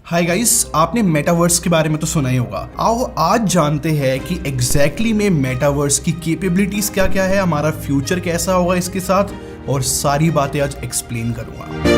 Hi guys, आपने metaverse के बारे में तो सुना ही होगा। आओ आज जानते हैं कि एग्जैक्टली में मेटावर्स की कैपेबिलिटीज क्या क्या है, हमारा फ्यूचर कैसा होगा इसके साथ, और सारी बातें आज एक्सप्लेन करूंगा।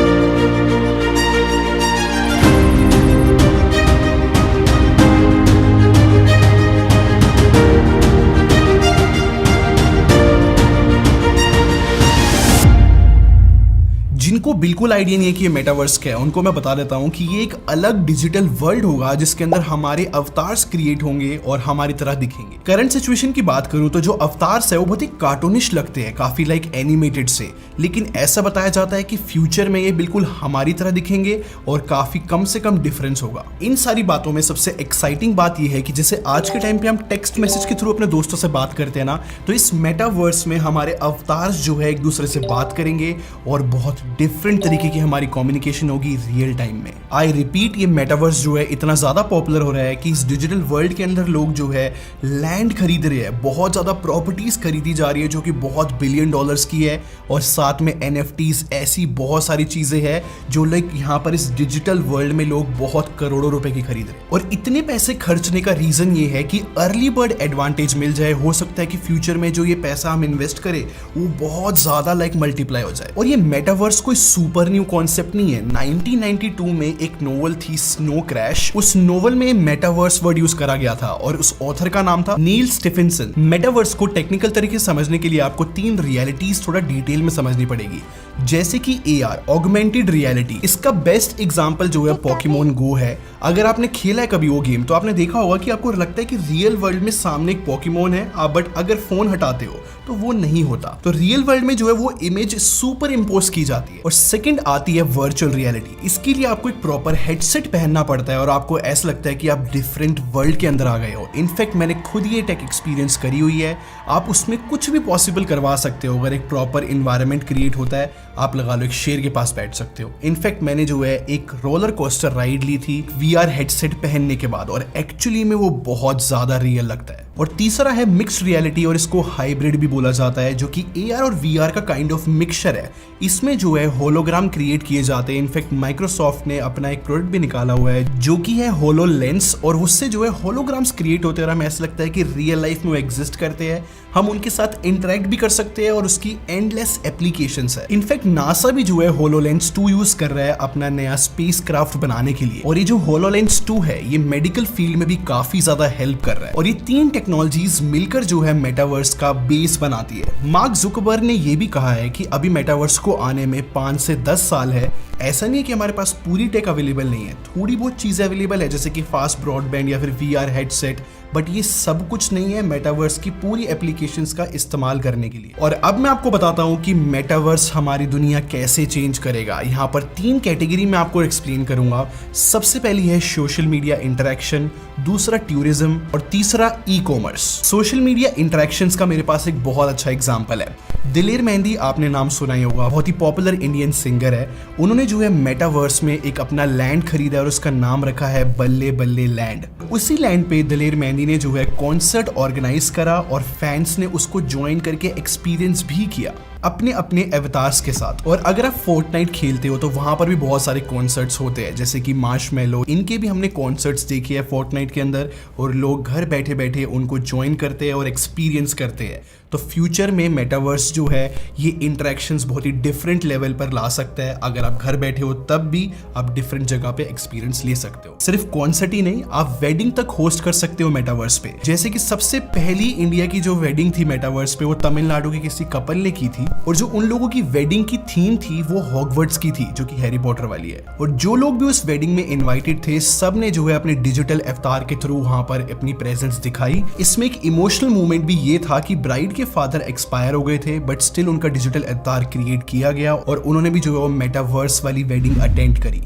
जिनको बिल्कुल आइडिया नहीं है कि ये मेटावर्स क्या है, उनको मैं बता देता हूँ कि ये एक अलग डिजिटल वर्ल्ड होगा जिसके अंदर हमारे अवतार्स क्रिएट होंगे और हमारी तरह दिखेंगे। करंट सिचुएशन की बात करूँ तो जो अवतार्स है वो बहुत ही कार्टूनिश लगते हैं, काफी लाइक एनिमेटेड से, लेकिन ऐसा बताया जाता है कि फ्यूचर में ये बिल्कुल हमारी तरह दिखेंगे और काफी कम से कम डिफरेंस होगा। इन सारी बातों में सबसे एक्साइटिंग बात यह है कि जैसे आज के टाइम पे हम टेक्स्ट मैसेज के थ्रू अपने दोस्तों से बात करते हैं ना, तो इस मेटावर्स में हमारे अवतार्स जो है एक दूसरे से बात करेंगे और बहुत डिफरेंट तरीके की हमारी कम्युनिकेशन होगी रियल टाइम में। आई रिपीट, ये मेटावर्स जो है इतना ज्यादा पॉपुलर हो रहा है कि इस डिजिटल वर्ल्ड के अंदर लोग जो है लैंड खरीद रहे हैं, बहुत ज्यादा प्रॉपर्टीज खरीदी जा रही है जो कि बहुत बिलियन डॉलर्स की है, और साथ में एनएफटीज, ऐसी बहुत सारी चीजें हैं जो लाइक यहाँ पर इस डिजिटल वर्ल्ड में लोग बहुत करोड़ों रुपए की खरीद रहे हैं। और इतने पैसे खर्चने का रीजन ये है कि अर्ली बर्ड एडवांटेज मिल जाए। हो सकता है कि फ्यूचर में जो ये पैसा हम इन्वेस्ट करें वो बहुत ज्यादा लाइक मल्टीप्लाई हो जाए। और ये मेटावर्स कोई सुपर न्यू कॉन्सेप्ट नहीं है। 1992 में एक नोवेल थी स्नो क्रैश, उस नोवेल में मेटावर्स वर्ड यूज करा गया था और उस ऑथर का नाम था नील स्टीफेंसन। मेटावर्स को टेक्निकल तरीके से समझने के लिए आपको 3 रियलिटीज थोड़ा डिटेल में समझनी पड़ेगी, जैसे कि एआर, ऑगमेंटेड रियलिटी। इसका बेस्ट एग्जांपल जो है पोकेमोन गो है। अगर आपने खेला है कभी वो गेम तो आपने देखा होगा कि आपको लगता है कि रियल वर्ल्ड में सामने एक पोकेमोन है, बट अगर फोन हटाते हो तो वो नहीं होता। तो रियल वर्ल्ड में जो है वो इमेज सुपर इम्पोज की जाती है। और सेकंड आती है वर्चुअल रियलिटी। इसके लिए आपको एक प्रॉपर हेडसेट पहनना पड़ता है और आपको ऐसा लगता है कि आप डिफरेंट वर्ल्ड के अंदर आ गए हो। इनफैक्ट मैंने खुद ये टेक एक्सपीरियंस करी हुई है। आप उसमें कुछ भी पॉसिबल करवा सकते हो। अगर एक प्रॉपर इन्वायरमेंट क्रिएट होता है, आप लगा लो एक शेर के पास बैठ सकते हो। इनफैक्ट मैंने जो है एक रोलर कोस्टर राइड ली थी वीआर हेडसेट पहनने के बाद, और एक्चुअली में वो बहुत ज्यादा रियल लगता है। और तीसरा है मिक्स्ड रियलिटी, और इसको हाइब्रिड भी बोला जाता है, जो कि एआर और वीआर का काइंड ऑफ मिक्सचर है। इसमें जो है होलोग्राम क्रिएट किए जाते हैं। इनफैक्ट माइक्रोसॉफ्ट ने अपना एक प्रोडक्ट भी निकाला हुआ है जो कि है होलो लेंस, और उससे जो है होलोग्राम्स क्रिएट होते हैं और हमें ऐसा लगता है कि रियल लाइफ में वो एग्जिस्ट करते हैं। हम उनके साथ इंटरेक्ट भी कर सकते हैं और उसकी एंडलेस एप्लीकेशंस है। इनफैक्ट नासा भी जो है होलोलेंस 2 यूज कर रहा है अपना नया स्पेस क्राफ्ट बनाने के लिए, और ये जो होलोलेंस 2 है ये मेडिकल फील्ड में भी काफी ज्यादा हेल्प कर रहा है। और ये 3 टेक्नोलॉजीज मिलकर जो है मेटावर्स का बेस बनाती है। मार्क जुकरबर्ग ने ये भी कहा है कि अभी मेटावर्स को आने में 5 से 10 साल है। ऐसा नहीं है कि हमारे पास पूरी टेक अवेलेबल नहीं है, थोड़ी बहुत चीजें अवेलेबल है जैसे कि फास्ट ब्रॉडबैंड या फिर वीआर हेडसेट, बट ये सब कुछ नहीं है मेटावर्स की पूरी एप्लीकेशंस का इस्तेमाल करने के लिए। और अब मैं आपको बताता हूं कि मेटावर्स हमारी दुनिया कैसे चेंज करेगा। यहाँ पर 3 कैटेगरी में आपको एक्सप्लेन करूंगा। सबसे पहली है सोशल मीडिया इंटरेक्शन, दूसरा टूरिज्म, और तीसरा e commerce. Social media interactions का मेरे पास एक बहुत अच्छा एग्जाम्पल है। दिलेर मेहंदी, आपने नाम सुना ही होगा, बहुत ही पॉपुलर इंडियन सिंगर है। उन्होंने जो है मेटावर्स में एक अपना लैंड खरीदा और उसका नाम रखा है बल्ले बल्ले लैंड। उसी लैंड पे दिलेर मेहंदी ने जो है कॉन्सर्ट ऑर्गेनाइज करा और फैंस ने उसको ज्वाइन करके एक्सपीरियंस भी किया अपने अपने अवतार्स के साथ। और अगर आप फोर्टनाइट खेलते हो तो वहां पर भी बहुत सारे कॉन्सर्ट्स होते हैं, जैसे कि मार्शमेलो, इनके भी हमने कॉन्सर्ट्स देखे हैं फोर्टनाइट के अंदर, और लोग घर बैठे बैठे उनको ज्वाइन करते हैं और एक्सपीरियंस करते हैं। तो फ्यूचर में मेटावर्स जो है ये इंटरेक्शंस बहुत ही डिफरेंट लेवल पर ला सकता है। अगर आप घर बैठे हो तब भी आप डिफरेंट जगह पे एक्सपीरियंस ले सकते हो। सिर्फ कॉन्सर्ट ही नहीं, आप वेडिंग तक होस्ट कर सकते हो मेटावर्स पे। जैसे कि सबसे पहली इंडिया की जो वेडिंग थी मेटावर्स पे, वो तमिलनाडु के किसी कपल ने की थी, और जो उन लोगों की वेडिंग की थीम थी वो हॉगवर्ट्स की थी, जो कि हैरी पॉटर वाली है। और जो लोग भी उस वेडिंग में इनवाइटेड थे, सब ने जो है अपने डिजिटल अवतार के थ्रू वहां पर अपनी प्रेजेंस दिखाई। इसमें एक इमोशनल मूवमेंट भी ये था कि ब्राइड के फादर एक्सपायर हो गए थे, बट स्टिल उनका डिजिटल अवतार क्रिएट किया गया और उन्होंने भी जो है वो मेटावर्स वाली वेडिंग अटेंड करी।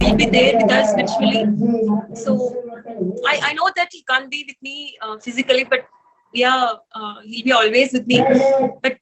I know that he can't be with me physically, but he'll be always with me. But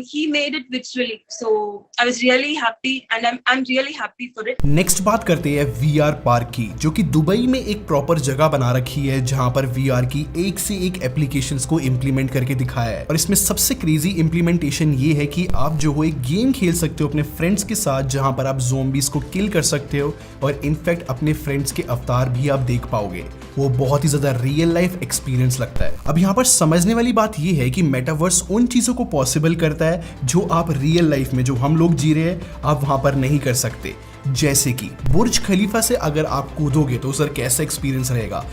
he made it virtually, so I was really happy, and I'm really happy for it. Next बात करते हैं VR park की, जो कि Dubai में एक proper जगह बना रखी है जहां पर VR की एक से एक एप्लीकेशंस को इम्प्लीमेंट करके दिखाया है। और इसमें सबसे क्रेजी इम्प्लीमेंटेशन ये है कि आप जो हो एक गेम खेल सकते हो अपने फ्रेंड्स के साथ, जहां पर आप ज़ॉम्बीज को किल कर सकते हो और इनफैक्ट अपने फ्रेंड्स के अवतार भी आप देख पाओगे। वो बहुत ही ज्यादा रियल लाइफ एक्सपीरियंस लगता है। अब यहाँ पर समझने वाली बात ये है कि मेटावर्स उन चीजों को पॉसिबल करता है जो आप रियल लाइफ में, जो हम लोग जी रहे हैं, आप वहां पर नहीं कर सकते। जैसे कि बुर्ज खलीफा से अगर आप कूदोगे तो सर कैसा एक्सपीरियंस रहेगा।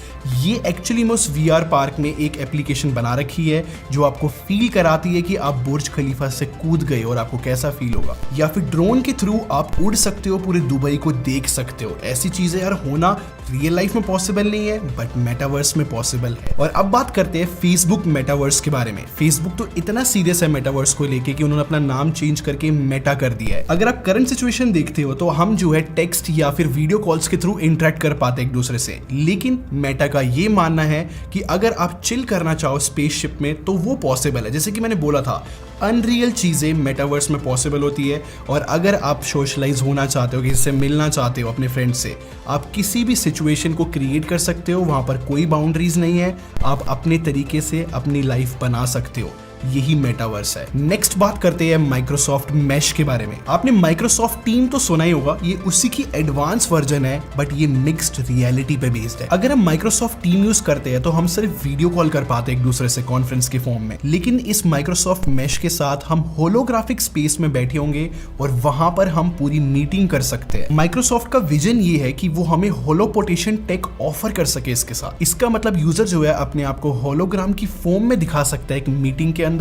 ये एक्चुअली में उस VR पार्क में एक एप्लीकेशन बना रखी है जो आपको फील कराती है कि आप बुर्ज खलीफा से कूद गए और आपको कैसा फील होगा। या फिर ड्रोन के थ्रू आप उड़ सकते हो, पूरे दुबई को देख सकते हो। ऐसी चीजें यार होना रियल लाइफ में पॉसिबल नहीं है, बट मेटावर्स में पॉसिबल है। और अब बात करते हैं फेसबुक मेटावर्स के बारे में। फेसबुक तो इतना सीरियस है मेटावर्स को लेके कि उन्होंने अपना नाम चेंज करके मेटा कर दिया है। अगर आप करंट सिचुएशन देखते हो तो हम जो है टेक्स्ट या फिर वीडियो कॉल्स के थ्रू इंटरेक्ट कर पाते एक दूसरे से, लेकिन मेटा का ये मानना है कि अगर आप चिल करना चाहो स्पेसशिप में तो वो पॉसिबल है। जैसे कि मैंने बोला था, अनरियल चीजें मेटावर्स में पॉसिबल होती है। और अगर आप सोशलाइज होना चाहते हो, किसी से मिलना चाहते हो अपने फ्रेंड से, आप किसी भी सिचुएशन को क्रिएट कर सकते हो। वहां पर कोई बाउंड्रीज नहीं है, आप अपने तरीके से अपनी लाइफ बना सकते हो। यही मेटावर्स है। नेक्स्ट बात करते हैं माइक्रोसॉफ्ट मैश के बारे में। आपने माइक्रोसॉफ्ट टीम तो सुना ही होगा, ये उसी की एडवांस वर्जन है, बट ये मिक्स्ड रियलिटी पे बेस्ड है। अगर हम माइक्रोसॉफ्ट टीम यूज करते हैं तो हम सिर्फ वीडियो कॉल कर पाते हैं एक दूसरे से कॉन्फ्रेंस के फॉर्म में, लेकिन इस माइक्रोसॉफ्ट मैश के साथ हम होलोग्राफिक स्पेस में बैठे होंगे और वहां पर हम पूरी मीटिंग कर सकते हैं। माइक्रोसॉफ्ट का विजन ये है कि वो हमें होलोपोटेशन टेक ऑफर कर सके इसके साथ। इसका मतलब यूजर जो है अपने आप को होलोग्राम की फॉर्म में दिखा सकता है एक मीटिंग के अंदर।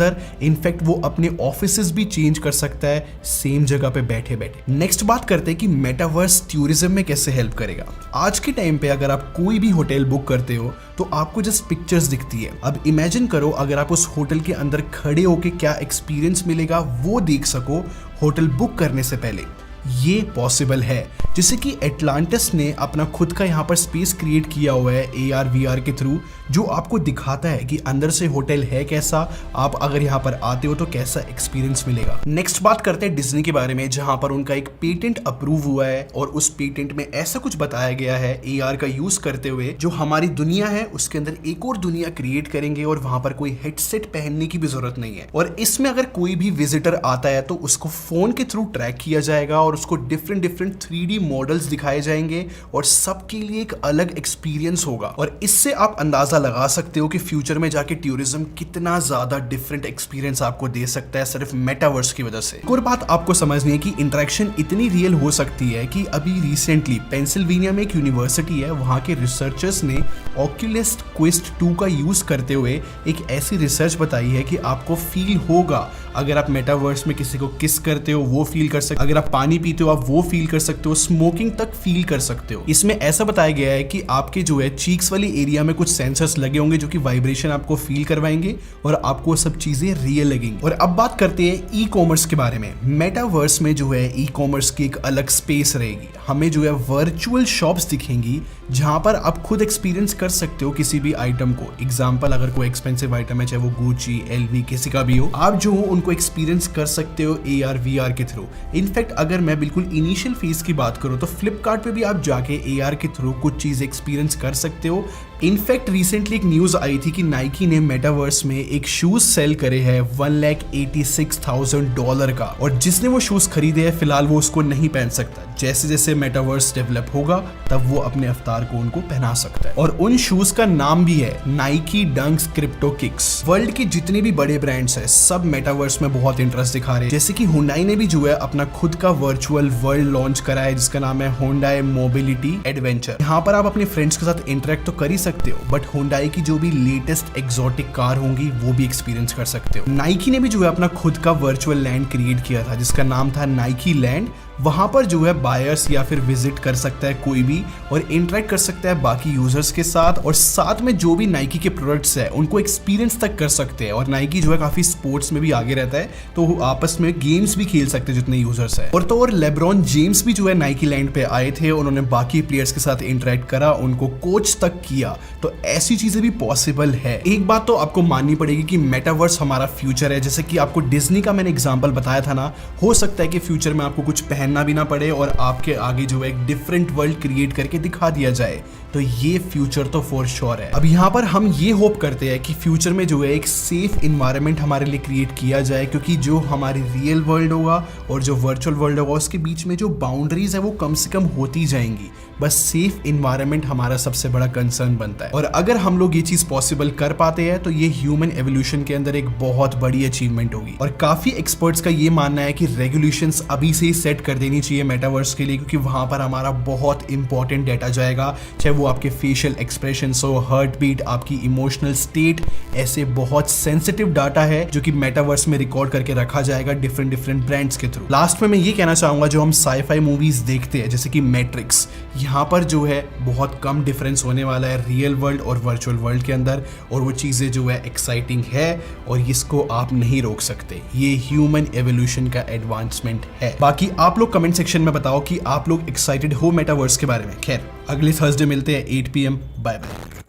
इनफैक्ट वो अपने ऑफिसेस भी चेंज कर सकता है सेम जगह पे बैठे बैठे। नेक्स्ट बात करते हैं कि मेटावर्स टूरिज्म में कैसे हेल्प करेगा। आज के टाइम पे अगर आप कोई भी होटल बुक करते हो तो आपको जस्ट पिक्चर्स दिखती है। अब इमेजिन करो अगर आप उस होटल के अंदर खड़े होके क्या एक्सपीरियंस मिलेगा वो देख सको होटल बुक करने से पहले। ये पॉसिबल है। जैसे कि एटलांटिस ने अपना खुद का यहाँ पर स्पेस क्रिएट किया हुआ है AR VR के थ्रू, जो आपको दिखाता है कि अंदर से होटल है कैसा, आप अगर यहाँ पर आते हो तो कैसा एक्सपीरियंस मिलेगा। नेक्स्ट बात करते हैं डिज्नी के बारे में, जहाँ पर उनका एक पेटेंट अप्रूव हुआ है और उस पेटेंट में ऐसा कुछ बताया गया है AR का यूज करते हुए, जो हमारी दुनिया है उसके अंदर एक और दुनिया क्रिएट करेंगे और वहां पर कोई हेडसेट पहनने की भी जरूरत नहीं है। और इसमें अगर कोई भी विजिटर आता है तो उसको फोन के थ्रू ट्रैक किया जाएगा और उसको डिफरेंट 3D मॉडल्स दिखाए जाएंगे और सबके लिए एक अलग एक्सपीरियंस होगा। और इससे आप अंदाजा लगा सकते हो कि फ्यूचर में जाके टूरिज्म कितना ज्यादा डिफरेंट एक्सपीरियंस आपको दे सकता है सिर्फ मेटावर्स की वजह से। एक और बात आपको समझनी है कि इंटरेक्शन इतनी रियल हो सकती है कि अभी रिसेंटली पेंसिल्वेनिया में एक यूनिवर्सिटी है, वहां के रिसर्चर्स ने ऑक्यूलेस क्वेस्ट 2 का यूज करते हुए एक ऐसी रिसर्च बताई है कि आपको फील होगा अगर आप मेटावर्स में किसी को किस करते हो वो फील कर सकते हो, अगर आप पानी पीते हो आप वो फील कर सकते हो, स्मोकिंग तक फील कर सकते हो। इसमें ऐसा बताया गया है कि आपके जो है चीक्स वाली एरिया में कुछ सेंसर्स लगे होंगे जो कि वाइब्रेशन आपको फील करवाएंगे और आपको सब चीजें रियल लगेंगी। और अब बात करते हैं ई कॉमर्स के बारे में। मेटावर्स में जो है ई कॉमर्स की एक अलग स्पेस रहेगी। हमें जो है वर्चुअल शॉप्स दिखेंगी जहां पर आप खुद एक्सपीरियंस कर सकते हो किसी भी आइटम को। एग्जाम्पल, अगर कोई एक्सपेंसिव आइटम है, चाहे वो गुची, LV किसी का भी हो, आप जो हो उनको एक्सपीरियंस कर सकते हो AR VR के थ्रू। इनफैक्ट अगर मैं बिल्कुल इनिशियल फेज की बात करूं तो फ्लिपकार्ट पे भी आप जाके AR के थ्रू कुछ चीज एक्सपीरियंस कर सकते हो। इनफैक्ट रिसेंटली एक न्यूज आई थी कि नाइकी ने मेटावर्स में एक शूज सेल करे हैं $1,86,000 का, और जिसने वो शूज खरीदे हैं फिलहाल वो उसको नहीं पहन सकता। जैसे जैसे मेटावर्स डेवलप होगा तब वो अपने अवतार को उनको पहना सकता है। और उन शूज का नाम भी है Nike dunks crypto kicks. World के जितने भी बड़े ब्रांड्स हैं सब मेटावर्स में बहुत इंटरेस्ट दिखा रहे हैं। जैसे कि हुंडई ने भी जो है अपना खुद का वर्चुअल वर्ल्ड लॉन्च करा है जिसका नाम है हुंडई मोबिलिटी एडवेंचर। यहाँ पर आप अपने फ्रेंड्स के साथ इंटरेक्ट तो कर ही सकते हो, बट हुंडई की जो भी लेटेस्ट एक्सोटिक कार होंगी वो भी एक्सपीरियंस कर सकते हो। नाइकी ने भी जो है अपना खुद का वर्चुअल लैंड क्रिएट किया था जिसका नाम था नाइकी लैंड, वहां पर जो है बायर्स या फिर विजिट कर सकता है कोई भी और इंटरेक्ट कर सकता है बाकी यूजर्स के साथ, और साथ में जो भी नाइकी के प्रोडक्ट्स है उनको एक्सपीरियंस तक कर सकते हैं। और नाइकी जो है काफी स्पोर्ट्स में भी आगे रहता है, तो वो आपस में गेम्स भी खेल सकते हैं जितने यूजर्स है। और तो और लेब्रॉन जेम्स भी जो है नाइकी लैंड पे आए थे, उन्होंने बाकी प्लेयर्स के साथ इंटरेक्ट करा, उनको कोच तक किया। तो ऐसी चीजें भी पॉसिबल है। एक बात तो आपको माननी पड़ेगी कि मेटावर्स हमारा फ्यूचर है। जैसे कि आपको डिज्नी का मैंने एग्जांपल बताया था ना, हो सकता है कि फ्यूचर में आपको कुछ पहनना भी ना पड़े और आपके आगे जो है एक डिफरेंट वर्ल्ड क्रिएट करके दिखा दिया जाए। तो ये फ्यूचर तो फॉर श्योर है। अब यहाँ पर हम ये होप करते हैं कि फ्यूचर में जो है एक सेफ इन्वायरमेंट हमारे लिए क्रिएट किया जाए, क्योंकि जो हमारी रियल वर्ल्ड होगा और जो वर्चुअल वर्ल्ड होगा उसके बीच में जो बाउंड्रीज है वो कम से कम होती जाएंगी। बस सेफ इन्वायरमेंट हमारा सबसे बड़ा कंसर्न बनता है। और अगर हम लोग ये चीज पॉसिबल कर पाते हैं तो ये ह्यूमन एवोल्यूशन के अंदर एक बहुत बड़ी अचीवमेंट होगी। और काफी एक्सपर्ट्स का ये मानना है कि रेगुलेशंस अभी से ही सेट कर देनी चाहिए मेटावर्स के लिए, क्योंकि वहां पर हमारा बहुत इंपॉर्टेंट डाटा जाएगा, चाहे वो आपके फेशियल एक्सप्रेशंस हो, हार्ट बीट, आपकी इमोशनल स्टेट, ऐसे बहुत सेंसिटिव डाटा है जो कि मेटावर्स में रिकॉर्ड करके रखा जाएगा डिफरेंट ब्रांड्स के थ्रू। लास्ट में मैं ये कहना चाहूंगा, जो हम साईफाई मूवीज देखते हैं जैसे कि मैट्रिक्स, यहाँ पर जो है बहुत कम डिफरेंस होने वाला है रियल वर्ल्ड और वर्चुअल वर्ल्ड के अंदर, और वो चीज़ें जो है एक्साइटिंग है और इसको आप नहीं रोक सकते। ये ह्यूमन एवोल्यूशन का एडवांसमेंट है। बाकी आप लोग कमेंट सेक्शन में बताओ कि आप लोग एक्साइटेड हो मेटावर्स के बारे में। खैर, अगले थर्सडे मिलते हैं 8 PM। Bye bye.